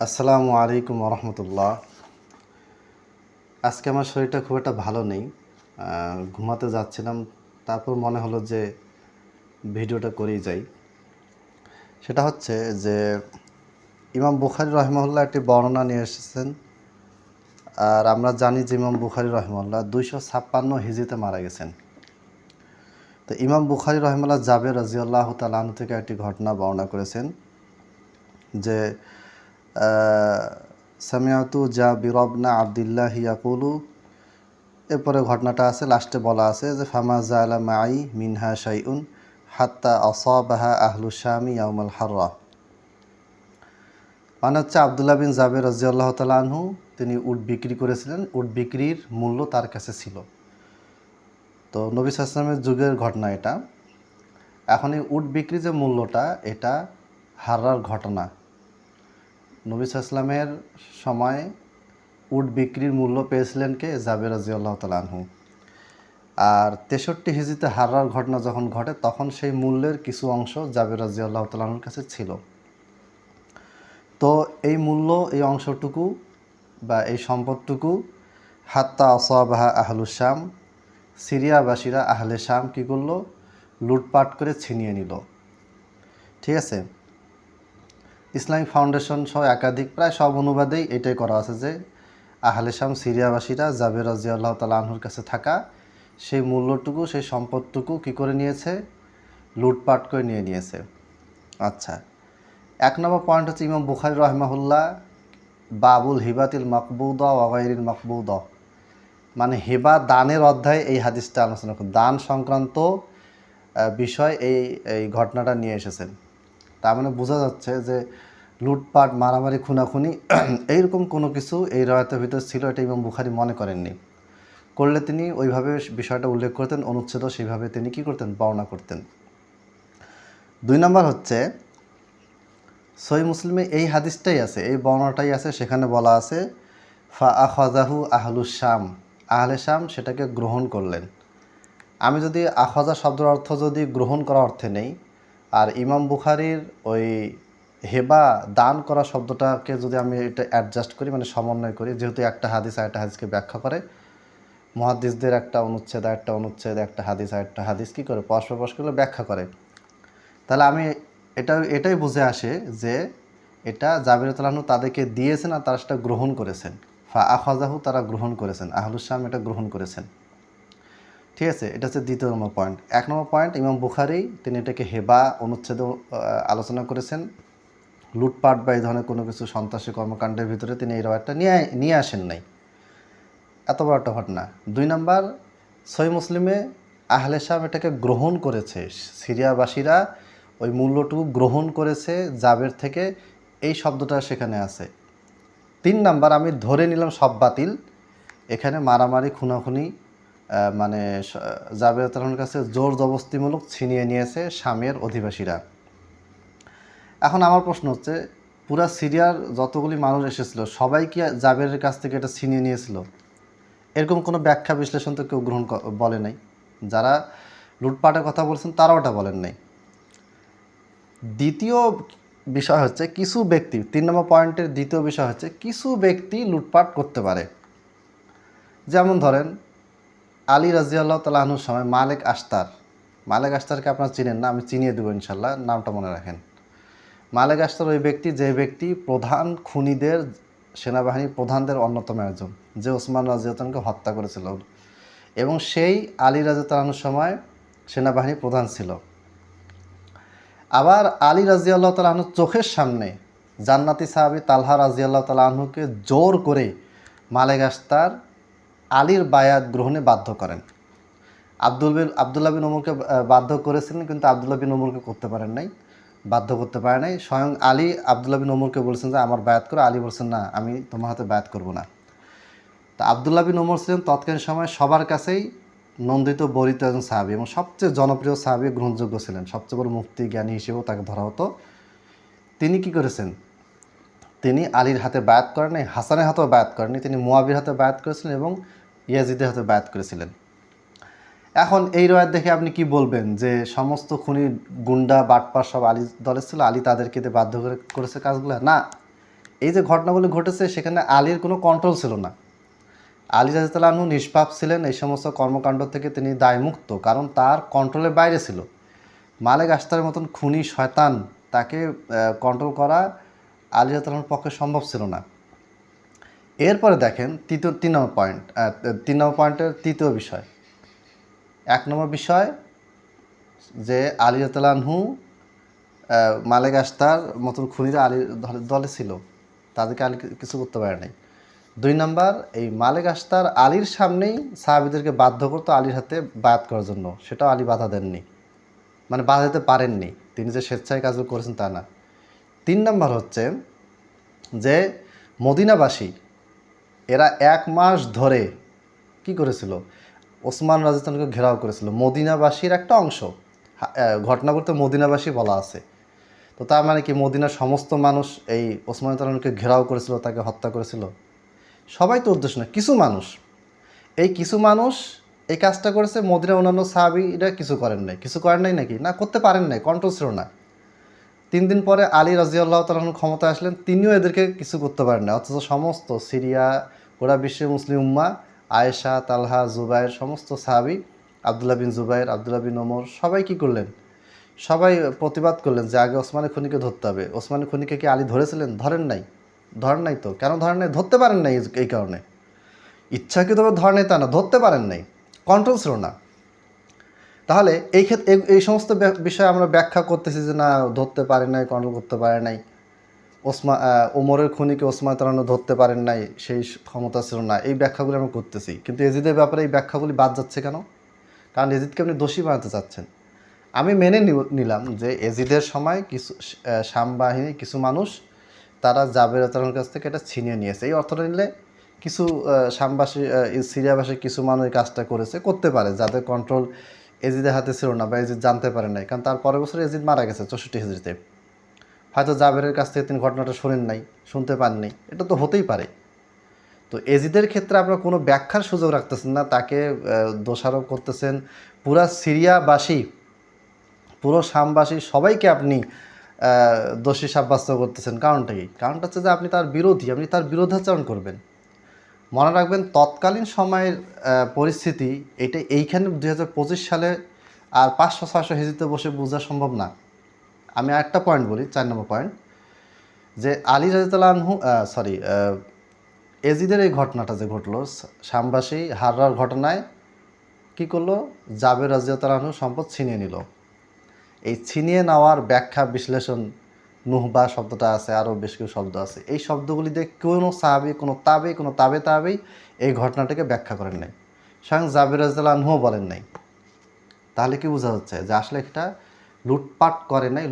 আসসালামু আলাইকুম রহমতুল্লাহ। আজকে আমার শরীরটা খুব একটা ভালো নেই। ঘুমাতে যাচ্ছিলাম, তারপর মনে হলো যে ভিডিওটা করেই যাই। সেটা হচ্ছে যে ইমাম বুখারী রহিমাহুল্লাহ একটি বর্ণনা নিয়ে এসেছেন। আর আমরা জানি যে ইমাম বুখারী রহিমাহুল্লাহ 256 হিজরিতে মারা গেছেন। তো ইমাম বুখারী রহিমাহুল্লাহ জাবের রাদিয়াল্লাহু তাআলা আনহু থেকে একটি ঘটনা বর্ণনা করেছেন যে সামিআতু জাবির ইবনে আবদুল্লাহ ইয়াকুলু, এরপরে ঘটনাটা আছে, লাস্টে বলা আছে যে ফামা জালা মাই মিনহা শাইউন হাত্তা আসাবাহা আহলু শামি ইয়াউমাল হাররা। মানে হচ্ছে আবদুল্লাহ বিন জাবের রাদিয়াল্লাহু তাআলা আনহু তিনি উট বিক্রি করেছিলেন। উট বিক্রির মূল্য তার কাছে ছিল। তো নবী সাল্লাল্লাহু আলাইহি ওয়াসাল্লামের যুগের ঘটনা এটা। এখন এই উট বিক্রি যে মূল্যটা, এটা হাররার ঘটনা। নবী সাল্লাল্লাহু আলাইহি ওয়াসাল্লামের সময় উট বিক্রির মূল্য পেয়েছিলেন কে? জাবের রাদিয়াল্লাহু তাআলা আনহু। আর 63 হিজরিতে হাররার ঘটনা যখন ঘটে, তখন সেই মূল্যের কিছু অংশ জাবের রাদিয়াল্লাহু তাআলা আনহুর কাছে ছিল। তো এই মূল্য, এই অংশটুকু বা এই সম্পদটুকু হাত্তা আসাবাহা আহলু শাম, সিরিয়াবাসীরা আহলে শাম কী করলো? লুটপাট করে ছিনিয়ে নিল। ঠিক আছে, ইসলামিক ফাউন্ডেশন সহ একাধিক প্রায় সব অনুবাদেই এটাই করা আছে যে আহলে শাম সিরিয়াবাসীরা জাবের রাদিয়াল্লাহু তাআলা আনহুর কাছে থাকা সেই মূল্যটুকু, সেই সম্পদটুকু কী করে নিয়েছে? লুটপাট করে নিয়ে নিয়েছে। আচ্ছা, এক নম্বর পয়েন্ট হচ্ছে ইমাম বুখারী রহিমাহুল্লাহ বাবুল হিবাতিল মাকবুদা ওয়া গায়রিল মাকবুদা, মানে হেবা দানের অধ্যায়ে এই হাদিসটা আলোচনা করেন। দান সংক্রান্ত বিষয় এই ঘটনাটা নিয়ে এসেছেন। তার মানে বোঝা যাচ্ছে যে লুটপাট, মারামারি, খুনাখুনি এইরকম কোনো কিছু এই রায়াতের ভিতর ছিল, এটা ইমাম বুখারী মনে করেননি। করলে তিনি ওইভাবে বিষয়টা উল্লেখ করতেন, অনুচ্ছেদ সেইভাবে তিনি কী করতেন? বর্ণনা করতেন। 2 নম্বর হচ্ছে সহিহ মুসলিমে এই হাদিসটাই আছে, এই বর্ণনাটাই আছে। সেখানে বলা আছে ফা আখাযাহু আহলুশ শাম, আহলে শাম সেটাকে গ্রহণ করলেন। আমি যদি আখাযা শব্দের অর্থ যদি গ্রহণ করা অর্থে নেই, আর ইমাম বুখারীর ওই হেবা দান করা শব্দটাকে যদি আমি এটা অ্যাডজাস্ট করি, মানে সমন্বয় করি, যেহেতু একটা হাদিস আরেকটা হাদিসকে ব্যাখ্যা করে, মুহাদ্দিসদের একটা অনুচ্ছেদ আরেকটা অনুচ্ছেদ, একটা হাদিস আরেকটা হাদিস কী করে? পরস্পর ব্যাখ্যা করে। তাহলে আমি এটাই বুঝে আসে যে এটা জাবের রাদিয়াল্লাহু আনহু তাদেরকে দিয়েছেন আর তারা সেটা গ্রহণ করেছেন। ফা আখাযাহু, তারা গ্রহণ করেছেন, আহলুশ শাম এটা গ্রহণ করেছেন। ঠিক আছে, এটা হচ্ছে 2 নম্বর পয়েন্ট। 1 নম্বর পয়েন্ট, ইমাম বুখারী তিনি এটাকে হেবা অনুচ্ছেদে আলোচনা করেছেন। লুটপাট বা এই ধরনের কোনো কিছু সন্ত্রাসী কর্মকাণ্ডের ভিতরে তিনি এই রায়টা নিয়ে আসেন নাই। এত বড় একটা ঘটনা। 2 নম্বর, সহিহ মুসলিমে আহলে শাম এটাকে গ্রহণ করেছে, সিরিয়াবাসীরা ওই মূল্যটুকু গ্রহণ করেছে জাবের থেকে, এই শব্দটা সেখানে আছে। 3 নাম্বার, আমি ধরে নিলাম সব বাতিল, এখানে মারামারি খুনাখুনি মানে জাবের রাদিয়াল্লাহু আনহুর কাছে জোর জবরদস্তিমূলক ছিনিয়ে নিয়েছে শামের অধিবাসীরা। এখন আমার প্রশ্ন হচ্ছে, পুরা সিরিয়ার যতগুলি মানুষ এসেছিল সবাই কি জাবেরের কাছ থেকে এটা ছিনিয়ে নিয়েছিল? এরকম কোনো ব্যাখ্যা বিশ্লেষণ তো কেউ বলে নাই। যারা লুটপাটের কথা বলছেন তারাও ওটা বলেন নাই। দ্বিতীয় বিষয় হচ্ছে কিছু ব্যক্তি, 3 নম্বর পয়েন্টের দ্বিতীয় বিষয় হচ্ছে কিছু ব্যক্তি লুটপাট করতে পারে। যেমন ধরেন আলী রাদিয়াল্লাহু তাআলা আনহুর সময় মালেক আশতারকে আপনারা চিনেন না, আমি চিনিয়ে দেবো ইনশাল্লাহ, নামটা মনে রাখেন। মালেক আশতার ওই ব্যক্তি যে ব্যক্তি প্রধান খুনিদের, সেনাবাহিনীর প্রধানদের অন্যতম একজন, যে ওসমান রাদিয়াল্লাহু আনহুকে হত্যা করেছিল, এবং সেই আলী রাদিয়াল্লাহু আনহুর সময় সেনাবাহিনীর প্রধান ছিল। আবার আলী রাদিয়াল্লাহু তাআলা আনহুর চোখের সামনে জান্নাতি সাহাবী তালহা রাদিয়াল্লাহু তাআলা আনহুকে জোর করে মালেক আশতার আলীর বায়াত গ্রহণে বাধ্য করেন। আবদুল্লাহ বিন ওমরকে বাধ্য করেছিলেন, কিন্তু আবদুল্লাহ বিন ওমরকে করতে পারেন নাই, বাধ্য করতে পারে নাই। স্বয়ং আলী আবদুল্লাহ বিন ওমরকে বলছেন যে আমার বায়াত করো। আলী বলছেন না, আমি তোমার হাতে বায়াত করব না। তা আবদুল্লাহ বিন ওমর ছিলেন তৎকালীন সময় সবার কাছেই নন্দিত বরিত একজন সাহাবী, এবং সবচেয়ে জনপ্রিয় সাহাবী, গ্রহণযোগ্য ছিলেন, সবচেয়ে বড় মুফতি জ্ঞানী হিসেবেও তাকে ধরা হতো। তিনি কি করেছেন? তিনি আলীর হাতে বায়াত করেন নাই, হাসানের হাতেও বায়াত করেননি, তিনি মুয়াবির হাতে বায়াত করেছিলেন এবং ইয়াজিদের হাতে বায়াত করেছিলেন। এখন এই রায়াত দেখে আপনি কি বলবেন যে সমস্ত খুনি গুন্ডা বাটপার সব আলী দলের ছিল, আলী তাদেরকে বাধ্য করেছে কাজগুলো? না, এই যে ঘটনাগুলি ঘটেছে সেখানে আলীর কোনো কন্ট্রোল ছিল না। আলী রাদিয়াল্লাহু আনহু নিষ্পাপ ছিলেন, এই সমস্ত কর্মকাণ্ড থেকে তিনি দায়মুক্ত, কারণ তার কন্ট্রোলের বাইরে ছিল। মালেক আশতারের মতন খুনি শয়তান তাকে কন্ট্রোল করা আলী রাদিয়াল্লাহুর পক্ষে সম্ভব ছিল না। এরপরে দেখেন তিন নম্বর পয়েন্টের তৃতীয় বিষয়। 1 নম্বর বিষয় যে আলী রাদিয়াল্লাহু আনহু মালেক আশতার মতন খুনিরা আলীর দলে ছিল, তাদেরকে আলী কিছু করতে পারে নাই। 2 নাম্বার, এই মালেক আশতার আলীর সামনেই সাহাবীদেরকে বাধ্য করতো আলীর হাতে বায়াত করার জন্য, সেটাও আলী বাধা দেননি, মানে বাধা দিতে পারেননি, তিনি যে স্বেচ্ছায় কাজগুলো করেছেন তা না। 3 নাম্বার হচ্ছে যে মদিনাবাসী এরা 1 মাস ধরে কি করেছিল, ওসমান রাদিয়াল্লাহু আনহুকে ঘেরাও করেছিল। মদিনাবাসীর একটা অংশ, ঘটনা করতে মদিনাবাসী বলা আছে, তো তার মানে কি মদিনার সমস্ত মানুষ এই ওসমান রাদিয়াল্লাহু আনহুকে ঘেরাও করেছিল, তাকে হত্যা করেছিল? সবাই তো উদ্দেশ্য না, কিছু মানুষ, এই কিছু মানুষ এই কাজটা করেছে। মদিনার অন্যান্য সাহাবীরা কিছু করেন নাই। কিছু করেন নাই নাকি? না, করতে পারেন নাই, কন্ট্রোল ছিল না। 3 দিন পরে আলী রাদিয়াল্লাহু তাআলা আনহু ক্ষমতায় আসলেন, তিনিও এদেরকে কিছু করতে পারেন না, অথচ সমস্ত সিরিয়া, গোটা বিশ্বের মুসলিম উম্মাহ, আয়েশা, তালহা, জুবাইর, সমস্ত সাহাবী, আব্দুল্লাহ বিন জুবাইর, আব্দুল্লাহ বিন ওমর, সবাই কি করলেন? সবাই প্রতিবাদ করলেন যে আগে ওসমানের খুনিকে ধরতে হবে। ওসমানের খুনিকে কি আলী ধরেছিলেন? ধরেন নাই। ধরেন নাই তো, কেন ধরেন নাই? ধরতে পারেন নাই, এই কারণে। ইচ্ছাকৃতভাবে ধরেন নাই তা না, ধরতে পারেন নাই, কন্ট্রোল ছিল না। তাহলে এই ক্ষেত্রে এই সমস্ত বিষয় আমরা ব্যাখ্যা করতেছি যে না, ধরতে পারে নাই, কন্ট্রোল করতে পারে নাই। ওমরের খুনিকে ওসমান রাদিয়াল্লাহু আনহু ধরতে পারেন নাই, সেই ক্ষমতা ছিল না, এই ব্যাখ্যাগুলি আমরা করতেছি। কিন্তু এজিদের ব্যাপারে এই ব্যাখ্যাগুলি বাদ যাচ্ছে কেন? কারণ এজিদকে আপনি দোষী বানাতে চাচ্ছেন। আমি মেনে নিলাম যে এজিদের সময় কিছু শাম বাহিনী, কিছু মানুষ তারা জাবের রাদিয়াল্লাহু আনহুর কাছ থেকে এটা ছিনিয়ে নিয়েছে। এই অর্থটা নিলে কিছু শামবাসী, সিরিয়াবাসী কিছু মানুষ এই কাজটা করেছে, করতে পারে, যাদের কন্ট্রোল এজিদের হাতে ছিল না বা এজিদ জানতে পারে নাই। কারণ তার পরের বছর এজিদ মারা গেছে 64 হিজরিতে। হয়তো জাবেরের কাছ থেকে তিনি ঘটনাটা শোনেন নাই, শুনতে পাননি, এটা তো হতেই পারে। তো এজিদের ক্ষেত্রে আপনারা কোনো ব্যাখ্যার সুযোগ রাখতেছেন না, তাকে দোষারোপ করতেছেন। পুরা সিরিয়াবাসী, পুরো শামবাসী সবাইকে আপনি দোষী সাব্যস্ত করতেছেন। কারণটা কি? কারণটা হচ্ছে যে আপনি তার বিরোধী, আপনি তার বিরোধাচরণ করবেন। মনে রাখবেন তৎকালীন সময়ের পরিস্থিতি এটা এইখানে 2025 সালে আর 500-600 হিজরিতে বসে বোঝা সম্ভব না। আমি আরেকটা পয়েন্ট বলি, 4 নম্বর পয়েন্ট, যে আলী রাদিয়াল্লাহু আনহু এজিদের এই ঘটনাটা যে ঘটলো, শামবাসী হাররার ঘটনায় কি করলো, জাবের রাদিয়াল্লাহু আনহু সম্পদ ছিনিয়ে নিল। এই ছিনিয়ে নেওয়ার ব্যাখ্যা বিশ্লেষণ, নুহবা শব্দটা আছে, আরও বেশ কিছু শব্দ আছে, এই শব্দগুলি দিয়ে কোনো সাহাবী, কোনো তাবেই এই ঘটনাটাকে ব্যাখ্যা করেন নাই। স্বয়ং জাবের রাদিয়াল্লাহু আনহুও বলেন নাই। তাহলে কি বোঝা যাচ্ছে যে আসলে এটা লুটপাট করে নাই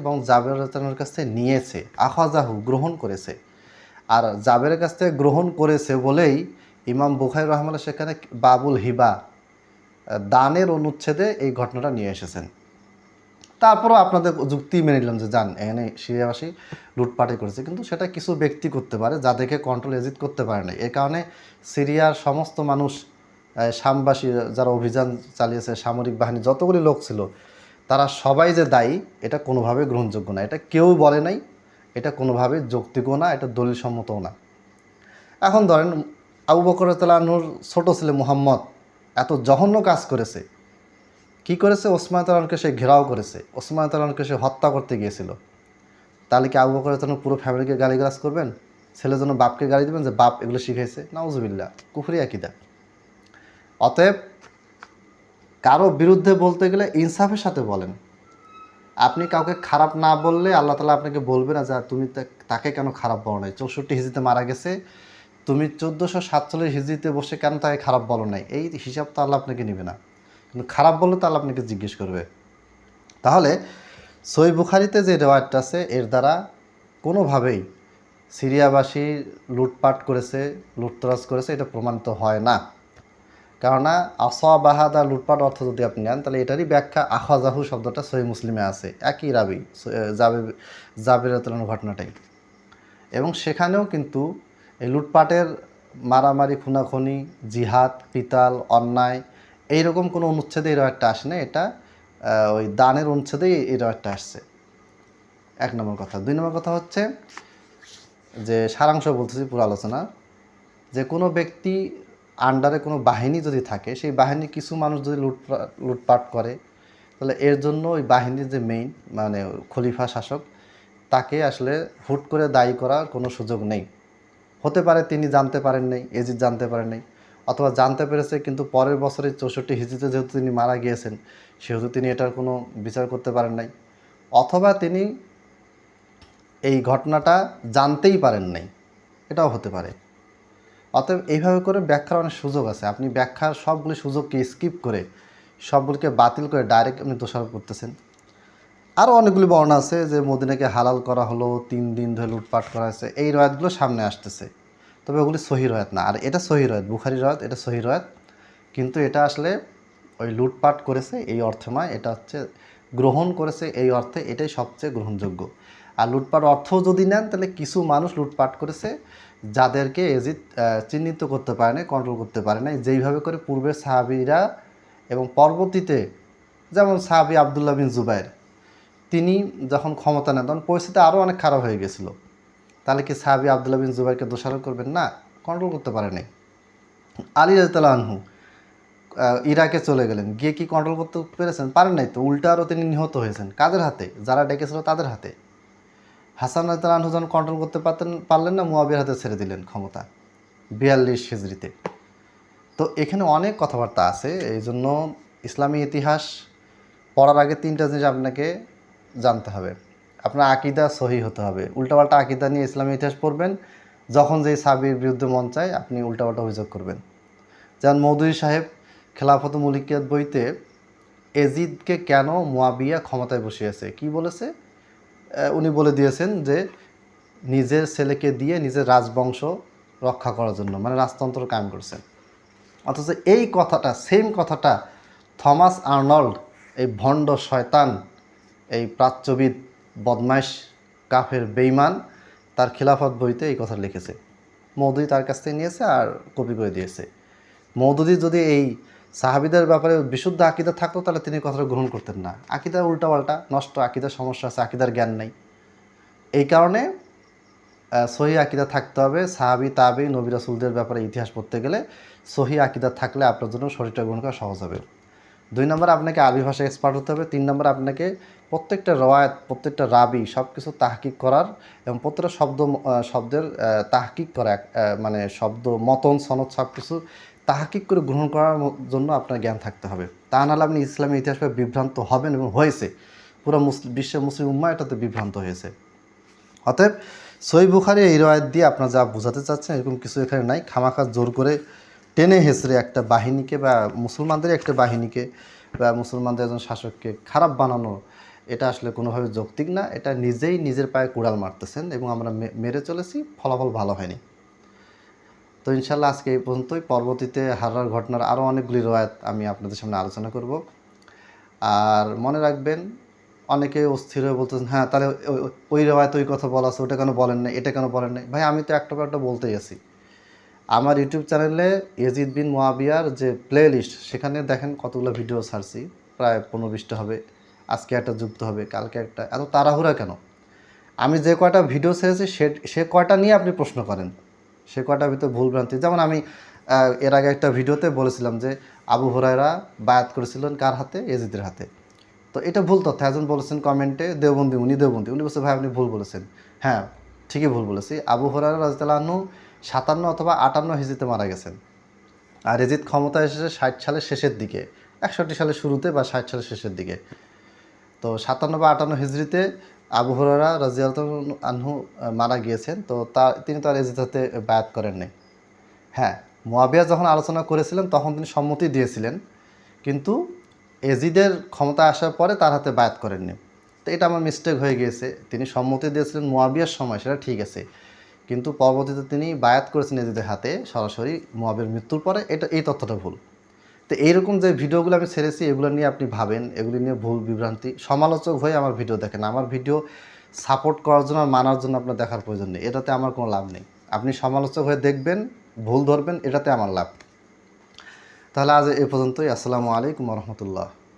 এবং জাবের রাদিয়াল্লাহু আনহুর কাছ থেকে নিয়েছে, আখাযাহু গ্রহণ করেছে। আর জাবেরের কাছ থেকে গ্রহণ করেছে বলেই ইমাম বুখারী রাহিমাহুল্লাহ সেখানে বাবুল হিবা, দানের অনুচ্ছেদে এই ঘটনাটা নিয়ে এসেছেন। তারপরও আপনাদের যুক্তি মেনে নিলাম যে যান, এখানে সিরিয়াবাসী লুটপাটই করেছে, কিন্তু সেটা কিছু ব্যক্তি করতে পারে যাদেরকে কন্ট্রোল এজিদ করতে পারে না। এর কারণে সিরিয়ার সমস্ত মানুষ, শামবাসী যারা অভিযান চালিয়েছে, সামরিক বাহিনী যতগুলি লোক ছিল, তারা সবাই যে দায়ী, এটা কোনোভাবে গ্রহণযোগ্য না। এটা কেউ বলে নাই, এটা কোনোভাবে যৌক্তিকও না, এটা দলিলসম্মতও না। এখন ধরেন আবু বকর রাদিয়াল্লাহু আনহুর ছোট ছেলে মুহাম্মদ এত জঘন্য কাজ করেছে, কি করেছে? ওসমান রাদিয়াল্লাহু আনহুকে সে ঘেরাও করেছে, ওসমান রাদিয়াল্লাহু আনহুকে সে হত্যা করতে গিয়েছিল। তাহলে কি আবু বকর রাদিয়াল্লাহু আনহু পুরো ফ্যামিলিকে গালিগালাজ করবেন? ছেলের জন্য বাপকে গালি দেবেন যে বাপ এগুলো শিখাইছে? নাউজুবিল্লাহ, কুফরি আকীদা। অতএব কারো বিরুদ্ধে বলতে গেলে ইনসাফের সাথে বলেন। আপনি কাউকে খারাপ না বললে আল্লাহ তাআলা আপনাকে বলবে না যে তুমি তাকে কেন খারাপ বলো নাই, 64 হিজরিতে মারা গেছে, তুমি 1447 হিজরিতে বসে কেন তাকে খারাপ বলো নাই, এই হিসাব তো আল্লাহ আপনাকে নেবে না। কিন্তু খারাপ বললে তো আল্লাহ আপনাকে জিজ্ঞেস করবে। তাহলে সহিহ বুখারীতে যে রেওয়ায়াতটা আছে, এর দ্বারা কোনোভাবেই সিরিয়াবাসী লুটপাট করেছে, লুটতরাজ করেছে, এটা প্রমাণিত হয় না। কেননা আসাবাহাদা লুটপাট অর্থ যদি আপনি নেন, তাহলে এটারই ব্যাখ্যা আখাযাহু শব্দটা সহিহ মুসলিমে আছে, একই রাবি, জাবের রাদিয়াল্লাহু আনহু ঘটনাটাই। এবং সেখানেও কিন্তু এই লুটপাটের, মারামারি, খুনাখুনি, জিহাদ, কিতাল, অন্যায়, এইরকম কোনো অনুচ্ছেদে এই রেওয়ায়াতটা আসে না। এটা ওই দানের অনুচ্ছেদেই এই রেওয়ায়াতটা আসছে। 1 নম্বর কথা। 2 নম্বর কথা হচ্ছে যে সারাংশ বলতেছি পুরো আলোচনা, যে কোনো ব্যক্তি আন্ডারে কোনো বাহিনী যদি থাকে, সেই বাহিনীর কিছু মানুষ যদি লুটপাট করে, তাহলে এর জন্য ওই বাহিনীর যে মেইন মানে খলিফা শাসক, তাকে আসলে হুট করে দায়ী করার কোনো সুযোগ নেই। হতে পারে তিনি জানতে পারেন নাই, এজিদ জানতে পারেন নাই, অথবা জানতে পেরেছে কিন্তু পরের বছরে 64 হিজরিতে যেহেতু তিনি মারা গিয়েছেন, সেহেতু তিনি এটার কোনো বিচার করতে পারেন নাই, অথবা তিনি এই ঘটনাটা জানতেই পারেন নাই, এটাও হতে পারে। অতএব এইভাবে করে ব্যাখ্যার অনেক সুযোগ আছে। আপনি ব্যাখ্যার সবগুলি সুযোগকে স্কিপ করে সবগুলিকে বাতিল করে ডাইরেক্ট আপনি দোষারোপ করতেছেন। আরও অনেকগুলি বর্ণনা আছে যে মদিনাকে হালাল করা হলো, 3 দিন ধরে লুটপাট করা হয়েছে, এই রয়াতগুলো সামনে আসতেছে। তবে ওগুলি সহি রয়াত না, আর এটা সহি রয়াত, বুখারি রয়াত, এটা সহি রয়াত। কিন্তু এটা আসলে ওই লুটপাট করেছে এই অর্থে নয়, এটা হচ্ছে গ্রহণ করেছে এই অর্থে, এটাই সবচেয়ে গ্রহণযোগ্য। আর লুটপাট অর্থও যদি নেন, তাহলে কিছু মানুষ লুটপাট করেছে যাদেরকে এজিদ চিহ্নিত করতে পারে না, কন্ট্রোল করতে পারে না, যেইভাবে করে পূর্বের সাহাবীরা এবং পরবর্তীতে, যেমন সাহাবী আবদুল্লাহ বিন জুবাইর, তিনি যখন ক্ষমতা নেন তখন পরিস্থিতি আরও অনেক খারাপ হয়ে গেছিলো। তাহলে কি সাহাবী আবদুল্লাহ বিন জুবাইরকে দোষারোপ করবেন? না, কন্ট্রোল করতে পারে নাই। আলী রাদিয়াল্লাহু আনহু ইরাকে চলে গেলেন, গিয়ে কি কন্ট্রোল করতে পেরেছেন? পারেন নাই তো, উল্টা আরও তিনি নিহত হয়েছেন। কাদের হাতে? যারা ডেকেছিল তাদের হাতে। হাসান রাদিয়াল্লাহু আনহু যখন কন্ট্রোল করতে পারলেন না, মুয়াবিয়ার হাতে ছেড়ে দিলেন ক্ষমতা 42 হিজরিতে। তো এখানে অনেক কথাবার্তা আছে। এই জন্য ইসলামী ইতিহাস পড়ার আগে 3টা জিনিস আপনাকে জানতে হবে। আপনার আকিদা সহি হতে হবে। উল্টাপাল্টা আকিদা নিয়ে ইসলামী ইতিহাস পড়বেন, যখন যেই সাহাবীর বিরুদ্ধে মন চায় আপনি উল্টাপাল্টা অভিযোগ করবেন। যেমন মৌদুদী সাহেব খেলাফত মুলিকিয়াত বইতে এজিদকে কেন মুয়াবিয়া ক্ষমতায় বসিয়েছে কি বলেছে, উনি বলে দিয়েছেন যে নিজের ছেলেকে দিয়ে নিজের রাজবংশ রক্ষা করার জন্য, মানে রাজতন্ত্র কায়েম করছেন। অথচ এই কথাটা, সেম কথাটা থমাস আর্নল্ড, এই ভণ্ড শয়তান, এই প্রাচ্যবিদ, বদমাইশ, কাফের, বেইমান, তার খিলাফত বইতে এই কথা লিখেছে। মৌদুদী তার কাছ থেকে নিয়েছে আর কপি করে দিয়েছে। মৌদুদী যদি এই সাহাবীদের ব্যাপারে বিশুদ্ধ আকিদা থাকতো, তাহলে তিনি কথাটা গ্রহণ করতেন না। আকিদা উল্টাপাল্টা, নষ্ট, আকিদার সমস্যা আছে, আকিদার জ্ঞান নেই। এই কারণে সহি আকিদা থাকতে হবে। সাহাবী, তাবী, নবী রাসূলদের ব্যাপারে ইতিহাস পড়তে গেলে সহি আকিদা থাকলে আপনার জন্য শরীরটা গ্রহণ করা সহজ হবে। 2 নম্বর, আপনাকে আরবি ভাষা এক্সপার্ট হতে হবে। 3 নম্বর, আপনাকে প্রত্যেকটা রওয়ায়াত, প্রত্যেকটা রাবি সব কিছু তাহকিক করার এবং প্রত্যেকটা শব্দের তাহকিক করা, মানে শব্দ, মতন, সনদ সব কিছু তাহকিক করে গ্রহণ করার জন্য আপনার জ্ঞান থাকতে হবে। তা নাহলে আপনি ইসলামী ইতিহাসে বিভ্রান্ত হবেন, এবং হয়েছে। পুরো বিশ্বের মুসলিম উম্মাহ এটাতে বিভ্রান্ত হয়েছে। অতএব সহিহ বুখারী এই রওয়ায়াত দিয়ে আপনারা যা বোঝাতে চাচ্ছেন এরকম কিছু এখানে নাই। খামাখা জোর করে টেনে হেসড়ে একটা বাহিনীকে বা মুসলমানদের একটা বাহিনীকে বা মুসলমানদের একজন শাসককে খারাপ বানানো, এটা আসলে কোনোভাবে যৌক্তিক না। এটা নিজেই নিজের পায়ে কুড়াল মারতেছেন, এবং আমরা মেরে চলেছি, ফলাফল ভালো হয়নি। তো ইনশাল্লাহ আজকে এই পর্যন্তই। পরবর্তীতে হাররার ঘটনার আরও অনেকগুলি রওয়ায়াত আমি আপনাদের সামনে আলোচনা করব। আর মনে রাখবেন, অনেকে অস্থির হয়ে বলতেছেন, হ্যাঁ তাহলে ওই রওয়ায়াতে ওই কথা বলা আছে, ওটা কেন বলেন না, এটা কেন বলেন না। ভাই, আমি তো একটা পর একটা বলতেই আছি। আমার ইউটিউব চ্যানেলে ইয়াজিদ বিন মুয়াবিয়ার যে প্লে লিস্ট, সেখানে দেখেন কতগুলো ভিডিও ছাড়ছি, প্রায় 15-20টা হবে। আজকে একটা যুক্ত হবে, কালকে একটা। এত তাড়াহুড়া কেন? আমি যে কয়টা ভিডিও ছেড়েছি সে কয়টা নিয়ে আপনি প্রশ্ন করেন, সে কয়টার ভিতরে ভুলভ্রান্তি। যেমন আমি এর আগে একটা ভিডিওতে বলেছিলাম যে আবু হুরায়রা বায়াত করেছিলেন কার হাতে? ইয়াজিদের হাতে। তো এটা ভুল তথ্য। একজন বলেছেন কমেন্টে, দেওবন্দি, উনি বলছে ভাই আপনি ভুল বলেছেন। হ্যাঁ, ঠিকই ভুল বলেছি। আবু হুরায়রা রাদিয়াল্লাহু আনহু 57 অথবা 58 হিজরিতে মারা গেছেন। আর ইয়াজিদ ক্ষমতায় এসেছে 60 সালের শেষের দিকে, 61 সালের শুরুতে বা 60 সালের শেষের দিকে। তো 57 বা 58 হিজরিতে আবু হুরায়রা রাদিয়াল্লাহু আনহু মারা গিয়েছেন। তো তিনি তো আর ইয়াজিদের হাতে বায়াত করেন নাই। হ্যাঁ, মুয়াবিয়া যখন আলোচনা করেছিলেন তখন তিনি সম্মতি দিয়েছিলেন, কিন্তু এজিদের ক্ষমতা আসার পরে তার হাতে বায়াত করেননি। তো এটা আমার মিস্টেক হয়ে গিয়েছে। তিনি সম্মতি দিয়েছিলেন মুয়াবিয়ার সময়, সেটা ঠিক আছে, কিন্তু পরবর্তীতে তিনি বায়াত করেছেন এজিদের হাতে সরাসরি মুয়াবিয়ার মৃত্যুর পরে, এই তথ্যটা ভুল। তো এইরকম যে ভিডিওগুলো আমি ছেড়েছি, এগুলো নিয়ে আপনি ভাবেন, এগুলি নিয়ে ভুল বিভ্রান্তি, সমালোচক হয়ে আমার ভিডিও দেখেন। আমার ভিডিও সাপোর্ট করার জন্য আর মানার জন্য আপনার দেখার প্রয়োজন নেই, এটাতে আমার কোনো লাভ নেই। আপনি সমালোচক হয়ে দেখবেন, ভুল ধরবেন, এটাতে আমার লাভ। তাহলে আজ এ পর্যন্তই। আসসালামু আলাইকুম ওয়া রাহমাতুল্লাহ।